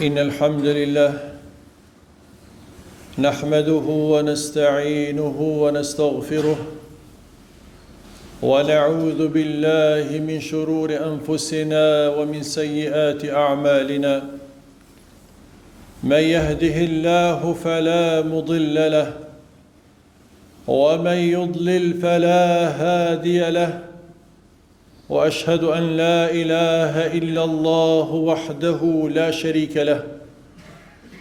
إن الحمد لله نحمده ونستعينه ونستغفره ونعوذ بالله من شرور أنفسنا ومن سيئات أعمالنا من يهده الله فلا مضل له ومن يضلل فلا هادي له وأشهد أن لا إله إلا الله وحده لا شريك له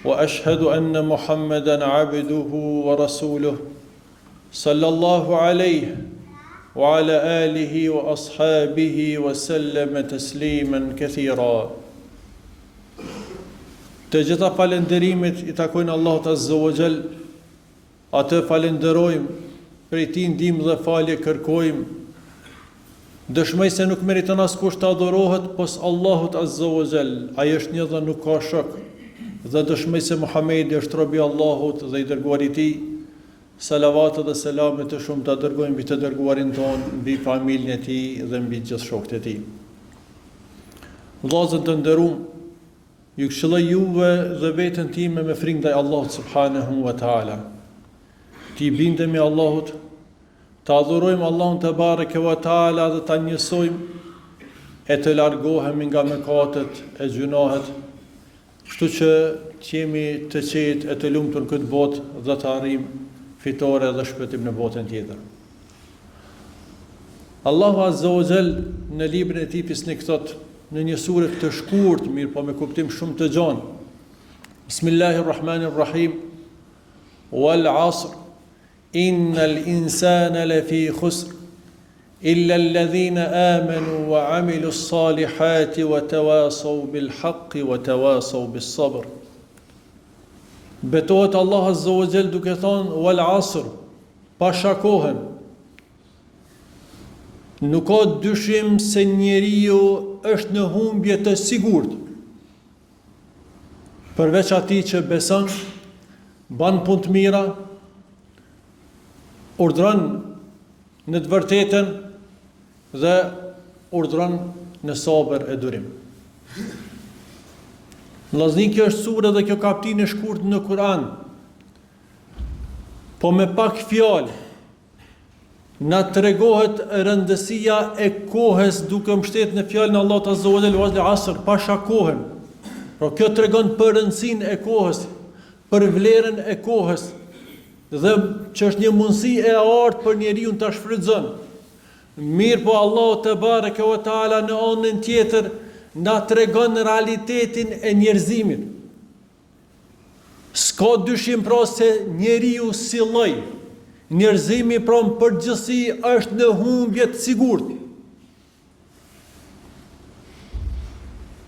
وأشهد أن محمدًا عبده ورسوله صلى الله عليه وعلى آله وأصحابه وسلم تسليما كثيرا. Të gjitha falenderimet I takojnë Allahut Azza wa Jall. Atë falenderojmë, prej Tij ndihmë dhe falje kërkojmë. Dëshmoj se nuk meriton askush të adhurohet pos Allahut Azza wa Jall. Ai është një dhe nuk ka shok. Dhe dëshmoj se Muhamedi është robi I Allahut dhe I dërguari I Tij. Salavatet dhe selamet të shumta dërgojmë mbi të dërguarin ton, mbi familjen e Tij dhe mbi gjithë shokët e Tij. Vëllezër të nderuam, ju këshilloj juve dhe veten time me frikë ndaj Allahut subhanahu wa taala. Ti bindemi Allahut, të adhurojmë Allahun te bareke wa taala dhe ta njësojmë e të largohemi nga mëkatet e gjunahet, kështu që jemi të qetë e të lumtur në këtë botë dhe të arrijmë fitore dhe shpëtim në botën tjetër. Allahu Azza wa Jall në librin e Tij fisnik thot në një sure të shkurtë, mirë po me kuptim shumë të gjatë. Bismillahirrahmanirrahim. Wal 'asr innal insana lafi khusr illa alladhina amanu wa 'amilus salihati wa tawasaw bil haqqi wa tawasaw bis sabr. Betohet Allah Azza wa Jall duke thonë wal 'asr, pa shakohen. Nuk ka dyshim se njeriu është në humbje të sigurt. Përveç atij që beson, ban punë të mira, urdhron në të vërtetën dhe urdhron në sabër e durim. Vllaznik, kjo është sura dhe kjo kapitull e shkurt në Kur'an. Po me pak fjalë na tregohet rëndësia e kohës duke mbështetur në fjalën e Allahut Azza wa Jall wal 'asr, pa shakohen. Por kjo tregon për rëndësinë e kohës, për vlerën e kohës dhe që është një mundësi e artë për njeriu ta shfrytëzon. Mirë po Allahu te bareke wa taala në anën tjetër na tregon realitetin e njerëzimit. S'ka dyshim pra se njeriu si lloj, njerëzimi pra në përgjithësi është në humbje të sigurt.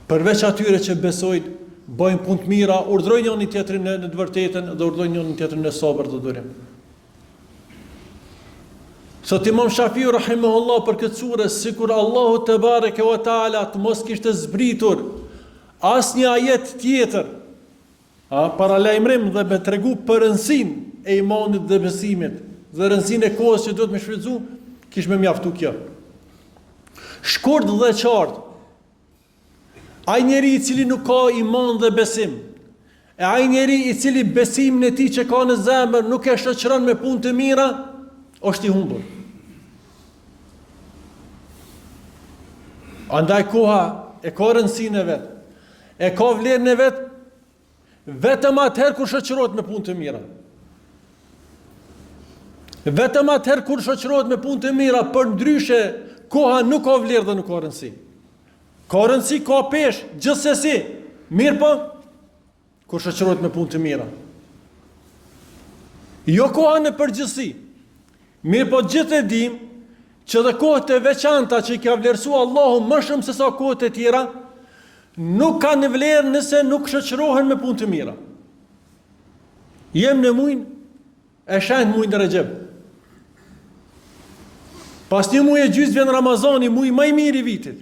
Përveç atyre që besojnë, bëjnë punë të mira, urdhrojnë njëri tjetrin në të vërtetën dhe urdhrojnë njëri tjetrin në sabër dhe durim. Thot Imam Shafiu rahimahullah për këtë sure, sikur Allahu te bareke wa taala të mos kishte zbritur asnjë ajet tjetër, para lajmërim dhe me tregu për rëndësinë e imanit dhe besimit dhe rëndësinë e kohës që duhet me shfrytëzu, kish me mjaftu kjo. Shkurt dhe qartë. Ai njeri I cili nuk ka iman dhe besim, e ai njeri I cili besimin e tij që ka në zemër nuk e shoqëron me punë të mira, është I humbur. Andaj koha e ka rëndësinë e vet, e ka vlerën e vet, vetëm atëherë kur shoqërohet me punë të mira. Vetëm atëherë kur shoqërohet me punë të mira, përndryshe koha nuk ka vlerë dhe nuk ka rëndësi. Ka rëndësi, ka pesh, gjithsesi, mirë po, kur shoqërohet me punë të mira. Jo koha në përgjithësi, mirë po gjithë e dim që dhe kohët e veçanta që I ka vlerësu Allahu më shumë se sa kohët e tjera, nuk ka në vlerë nëse nuk shoqërohen me punë të mira. Jem në muin e shenjtë muin e Rexheb. Pas një muaj e gjysmë vjen Ramazani, muaj më I mirë I vitit.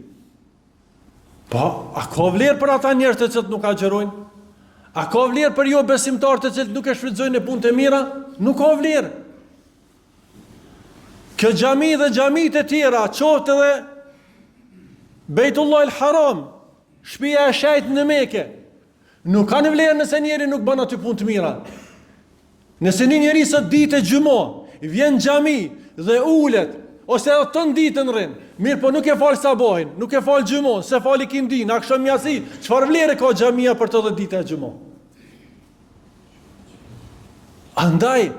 Po, a ka vlerë për ata njerëz të cilët nuk agjerojnë? A ka vlerë për jo besimtarë të cilët nuk e shfrytëzojnë në punë të mira? Nuk ka vlerë. Kjo xhami dhe xhamitë e tjera, qoftë edhe Bejtullah el Haram, shtëpia e shejt në Mekë, Nuk ka në vlerë nëse njeri nuk bën aty punë të mira. Nëse një njeri sot ditë gjymo, vjen në xhami dhe ulet, ose edhe të ditën rrin, mirë po nuk e fal sabahin, nuk e fal gjymon, se fali kindin, akşam yatsi, çfarë vlerë ka xhamia për të 10 ditë e gjymo? Andaj,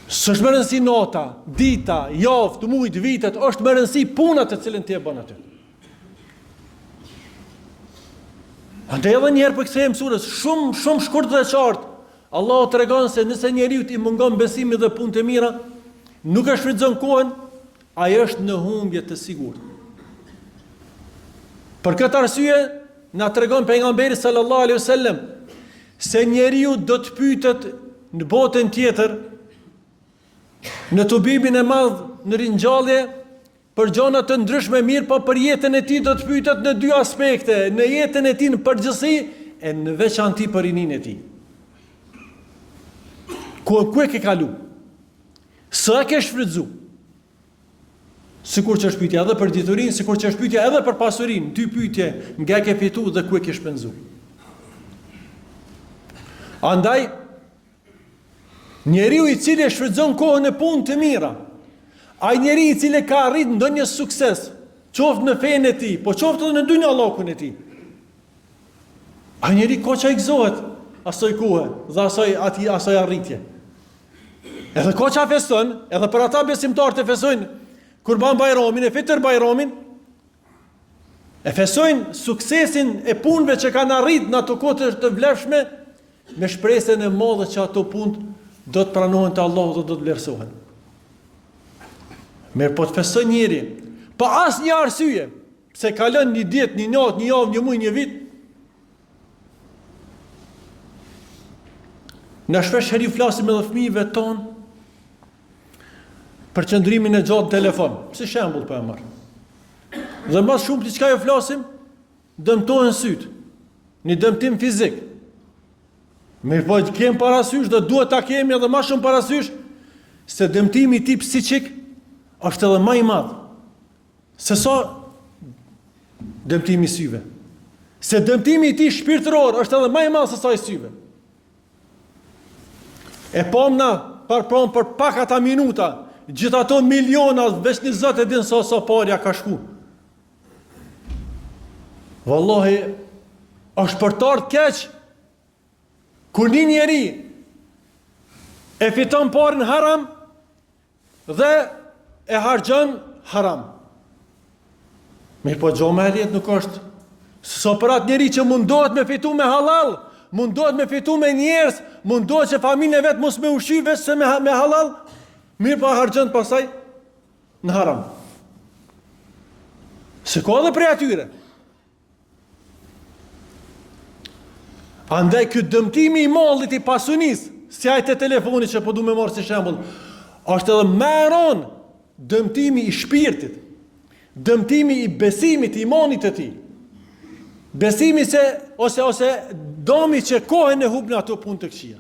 s'është më rëndësi nota, dita, javë, mujt, vitet, është më rëndësi punat të cilën ti e bën aty. Andaj edhe njerë për kësejmë surës, shumë shkurt dhe qartë, Allah të regon se nëse njeriu i mungon besimi dhe punë të mira, nuk e shfrytëzon kohën, ai është në humbje të sigurt. Për këtë arsye, na tregon pejgamberi sallallahu alaihi wasallam se njeriu do të pyetet në botën tjetër, në tubibin e madh, në ringjallje, për gjëra të ndryshme mirë, po për jetën e tij do të pyetet në 2 aspekte, në jetën e tij në përgjithësi e në veçanti për rinin e tij. Ku e ke kalu? Sa ke shfrytzu? Sikur që është pyetja edhe për diturinë, sikur që është pyetja edhe për pasurinë, 2 pyetje, nga ke fitu dhe ku e ke shpenzu. Andaj, njeriu i cili e shfrytëzon kohën e punë të mira, ai njeri i cili ka arrit ndonjë sukses, qoftë në fenë e tij, po qoftë edhe në dynjë Allahun e tij. Ai njeri koça i gëzohet asaj kohe dhe asaj arritje. Edhe koça feston, edhe për ata besimtarë të festojnë Kurban Bajramin, e Fitr Bajramin, e festojnë suksesin e punëve që kanë arrit në ato kohë të vlefshme, me shpresën e madhe që ato punë do të pranohen te Allahu dhe do të vlerësohen. Mirë po të festojnë njëri, pa asnjë arsye, pse kalon një ditë, një natë, një javë, një muaj, një vit. Në shpesh herë flasim edhe fëmijëve tonë për qëndrimin e gjatë në telefon, si shembull po e marr. Dhe mbas shumë diçka jo flasim, dëmtohen syt, një dëmtim fizik. Mirë po kem parasysh dhe duhet ta kemi edhe më shumë parasysh se dëmtimi i tij psiqik është edhe më i madh se sa dëmtimi i syve. Se dëmtimi i tij shpirtëror është edhe më i madh se sa i syve. E pomna për pak ata minuta, gjithë ato miliona, veç një zot e din sa parja ka shku. Wallahi, është për të ardhur keq kur një njeri e fiton parën haram dhe e harxhon haram. Mirë po gjoma e nuk është so për atë njeri që mundohet me fitu me halal, mundohet me fitu me njerëz, mundohet që familjen e vet mos me ushqy veç se me halal, mirë po harxhon pasaj në haram. Se ka edhe prej atyre. Andaj këtë dëmtimi i mallit i pasunis, si ajtë e telefonit që po du me marë si shembull, është edhe më e rëndë dëmtimi i shpirtit, dëmtimi i besimit, i imanit të tij. Besimi se ose domi që kohën e hub në ato punë të këqija.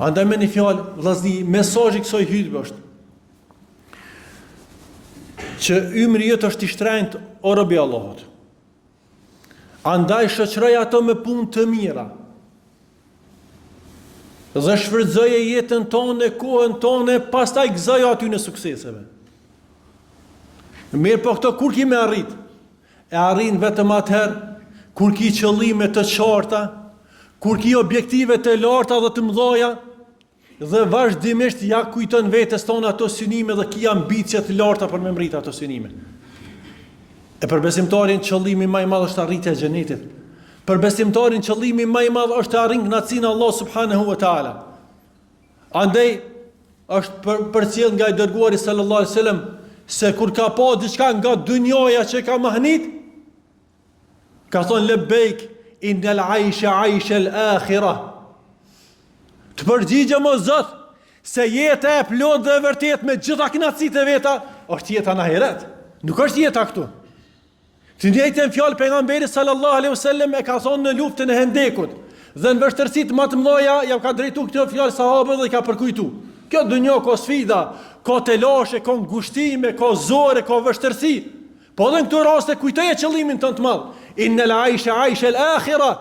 Andaj me një fjalë, vllazni, mesazhi kësaj hutbe është që ymri jot është i shtrenjtë o robi i Allahut. Andaj shoqëroj ato me punë të mira. Dhe shfrytëzoje jetën tonë, kohën tonë, pastaj gëzoje aty në sukseseve. Mirë po këto kur ki me arrit? E arrin vetëm atëherë kur ki qëllime të qarta, kur ki objektive të larta dhe të mëdha, dhe vazhdimisht ja kujton vetes tonë ato synime dhe ki ambicie të larta për me mrit ato synime. E për besimtarin qëllimi më i madh është arritja e xhenetit. Për besimtarin qëllimi më i madh është arrin kënaqësinë e Allah subhanahu wa taala. Andaj është përcjell nga i dërguari sallallahu alaihi wasallam se kur ka pa diçka nga dynjoja që ka mahnit, ka thonë lebejk innal aisha aisha al-akhirah. Të përgjigjem o Zot se jeta e plot dhe e vërtet me gjitha kënaqësitë e veta është jeta në ahiret. Nuk është jeta këtu. Të njëjtën fjalë pejgamberi sallallahu alaihi wasallam e ka thonë në luftën e Hendekut. Dhe në vështirësitë më të mëdha ja ka drejtuar këtë fjalë sahabëve dhe i ka përkujtuar. Kjo dunjë ka sfida, ka telashe, ka ngushtime, ka zore, ka vështirësi. Po dhe në këtë raste kujtoje qëllimin tënd të madh. Innal aisha al-akhira.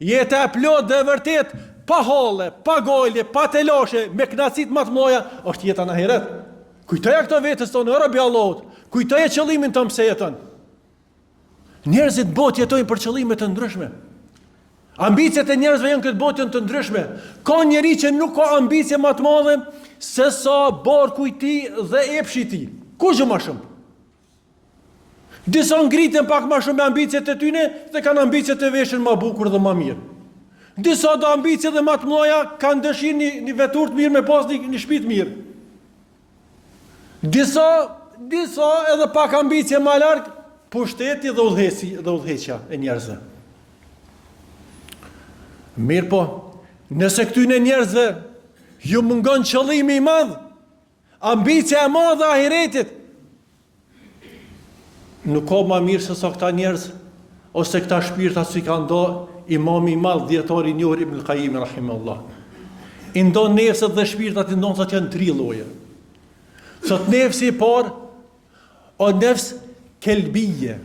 Jeta e plot dhe vërtet pa holle, pa gojle, pa telashe, me knacit më të mëdha, është jeta në ahiret. Kujtoje këto vetes tonë, robi Allahut. Kujtoje qëllimin tënd pse jeton. Njerëzit botë jetojnë për qëllime të ndryshme. Ambicet e njerëzve janë këtë botë janë të ndryshme. Ka njeri që nuk ka ambicie më të madhe se sa barku i tij dhe epshi i tij. Kush më shumë? Disa ngritën pak më shumë me ambicet e tyre dhe kanë ambicet e veshën më bukur dhe më mirë. Disa do ambicie dhe më të mëdha kanë dëshirë një vetur të mirë me pas një shtëpi të mirë. Disa edhe pak ambicie më larg, pushteti dhe udhëheqja e njerëzve. Mirë po, nëse këtyne njerëzve ju mungon qëllimi i madh, ambicia e madhe e ahiretit, nuk ka më mirë se sa këta njerëz ose këta shpirta si ka ndo imami i madh dietari i njohur Ibn al-Qayyim rahimahullah. I ndon nefsat dhe shpirtat i ndon sa të janë 3 lloje. Sot nefsi i parë o nefs kelbije,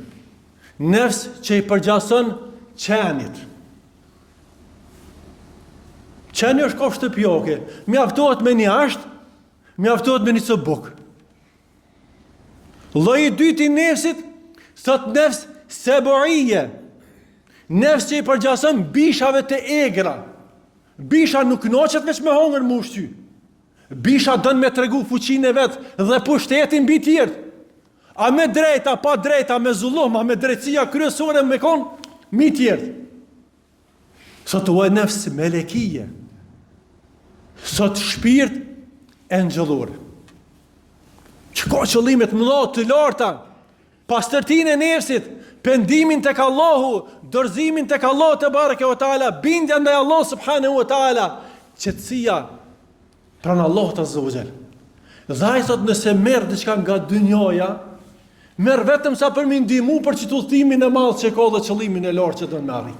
nefs që i përgjason qenit. Qeni është ka shtëpjoke, mjaftohet me një asht, mjaftohet me një cëbuk. Lloji i dytë i nefsit, thot nefs sebuije, nefs që i përgjason bishave të egra. Bisha nuk knoqet veç me hongër më ushqy. Bisha dën me tregu fuqinë e vet dhe pushtetin mbi tjerë. A me drejta, pa drejta, me zullum, a me drejtësia kryesore me kon mbi tjerë. Sot u e nefs melekije. Sot shpirt e ngjëllor. Që ka qëllimet mëdha të larta, pastërtinë e nefsit, pendimin tek Allahu, dorëzimin tek Allahu te bareke ve taala, bindja ndaj Allahut subhanahu wa taala, qetësia pranë Allahut azza wa jall. Dhe ai thot nëse merr diçka nga dynjaja, merr vetëm sa për mi ndihmu për çit udhtimin e madh që ka dhe qëllimin e lartë që do të marrë.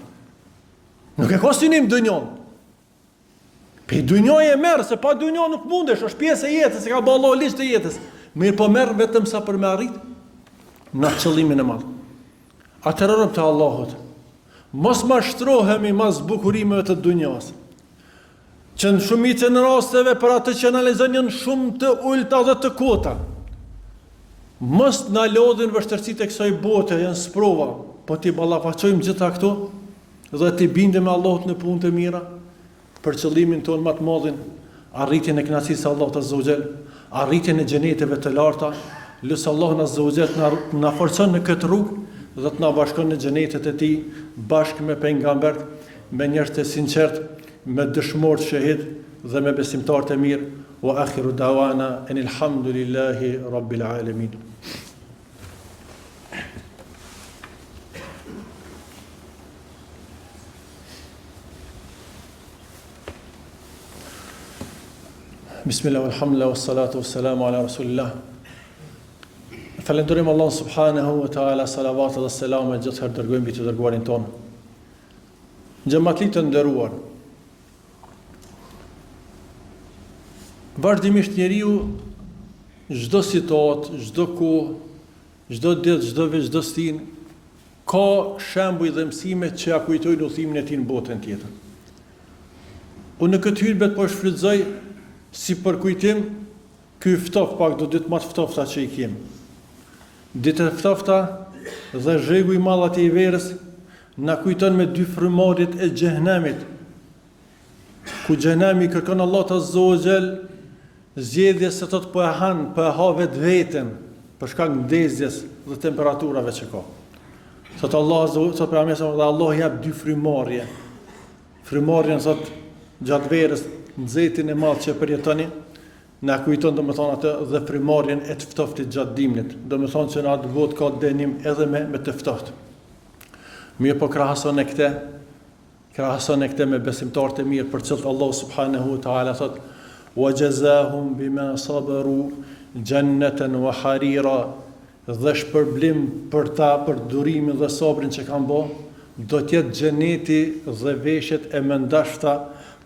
Nuk e ka synim dynjon. Pe dynjoja e merr, se pa dynjon nuk mundesh, është pjesë e jetës, e ka bëu Allahu listë të jetës. Mirë po merr vetëm sa për me arrit në qëllimin e madh. Atëherë të Allahut, mos mashtrohemi mas bukurimeve të dunjas, që në shumicën e rasteve për atë që analizojnë janë shumë të ulta dhe të kota. Mos na lodhin vështirësitë e kësaj bote, janë sprova, po ti ballafaqojmë gjitha këto dhe ti bindem me Allahut në punë të mira për qëllimin tonë më të madhin, arritjen e kënaqësisë së Allahut azza wa jall, arritjen e xheneteve të larta. Lutë Allahun azza wa jall na forcon në këtë rrugë dhe të na bashkon në xhenetet e tij bashkë me pejgambert, me njerëz të sinqert, me dëshmorë të shahid dhe me besimtarë të mirë. Wa akhiru dawana anil hamdulillahi rabbil alamin. Bismillah, alhamdulillah, wassalatu wassalamu ala rasulillah. Falenderojmë Allah subhanahu wa taala, salavat dhe selame gjithë herë dërgojmë mbi të dërguarin tonë. Xhamatli të nderuar. Vazhdimisht njeriu çdo situatë, çdo kohë, çdo ditë, çdo vit, çdo stin ka shembuj dhe mësime që ja kujtojnë udhimin e tij në botën tjetër. Unë në këtë hyrje po shfrytëzoj si për kujtim, ky ftoft pak do ditë më të ftofta që i kemi. Ditë e ftofta dhe zhegu i madh aty i verës na kujton me dy frymarrjet e xhehenemit. Ku xhenemi kërkon Allahu azza wa jall zgjedhje se tot po e han, po e ha vetveten për shkak ndezjes dhe temperaturave që ka. Sot Allah azza wa jall për amëson dhe Allah jap dy frymarrje. Frymarrjen sot gjatë verës nxehtën e madh që përjetoni, na kujton domethënë atë dhe frymarrjen e të ftoftit gjatë dimrit. Domethënë që në atë botë ka dënim edhe me të ftoft. Mirë po krahason e këtë me besimtarët e mirë për cilët Allah subhanahu wa taala thot: "Wa jazahum bima sabaru jannatan wa harira", dhe shpërblim për ta për durimin dhe sabrin që kanë bë, do të jetë xheneti dhe veshjet e mëndashta.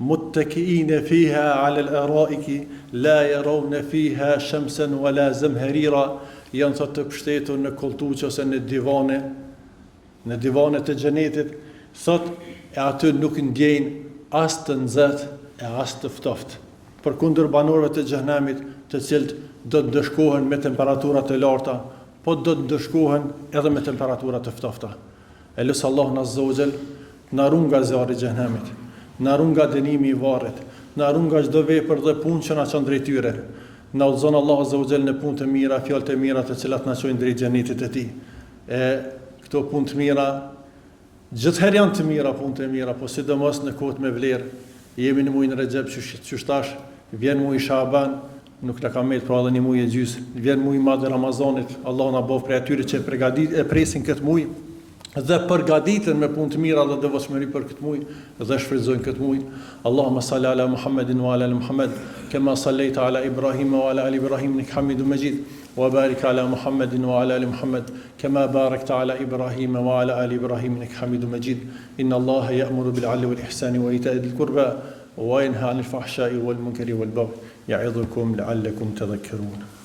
متكئين فيها على الأرائك لا يرون فيها شمسا ولا زمهريرا janë thot të pështetur në koltuqë ose në divane të xhenetit, thot e aty nuk ndjejnë as të nxehtë e as të ftoftë. Përkundër banorëve të xhenemit, të cilët do të dëshkohen me temperatura të larta, po do të dëshkohen edhe me temperatura të ftofta. E lutë Allahun Azza wa Jall na ruan nga zjarri i xhenemit, na ruan nga dënimi i varrit, na ruan nga çdo vepër dhe punë që na çon drejt tyre. Na udhëzon Allahu Azza wa Jall në punë të mira, fjalë të mira të cilat na çojnë drejt xhenetit të tij. E këto punë të mira, gjithherë janë të mira punë të mira, po sidomos në kohët me vlerë. Jemi në muajin Rexhep, që tash vjen muaji Shaban, nuk na ka mbet pra edhe një muaj e gjys. Vjen muaji i madh i Ramazanit, Allahu na bëf prej atyre që presin këtë muaj dhe përgatiten me punë të mira dhe devotshmëri për këtë muaj dhe shfrytëzojnë këtë muaj. Allahumma salli ala Muhammedin wa ala ali Muhammed, kama sallaita ala Ibrahim wa ala ali Ibrahim innaka Hamidum Majid. وبارك على محمد وعلى آل محمد كما باركت على إبراهيم وعلى آل إبراهيم إنك حميد مجيد إن الله يأمر بالعدل والإحسان وإيتاء ذي القربى وينهى عن الفحشاء والمنكر والبغي يعظكم لعلكم تذكرون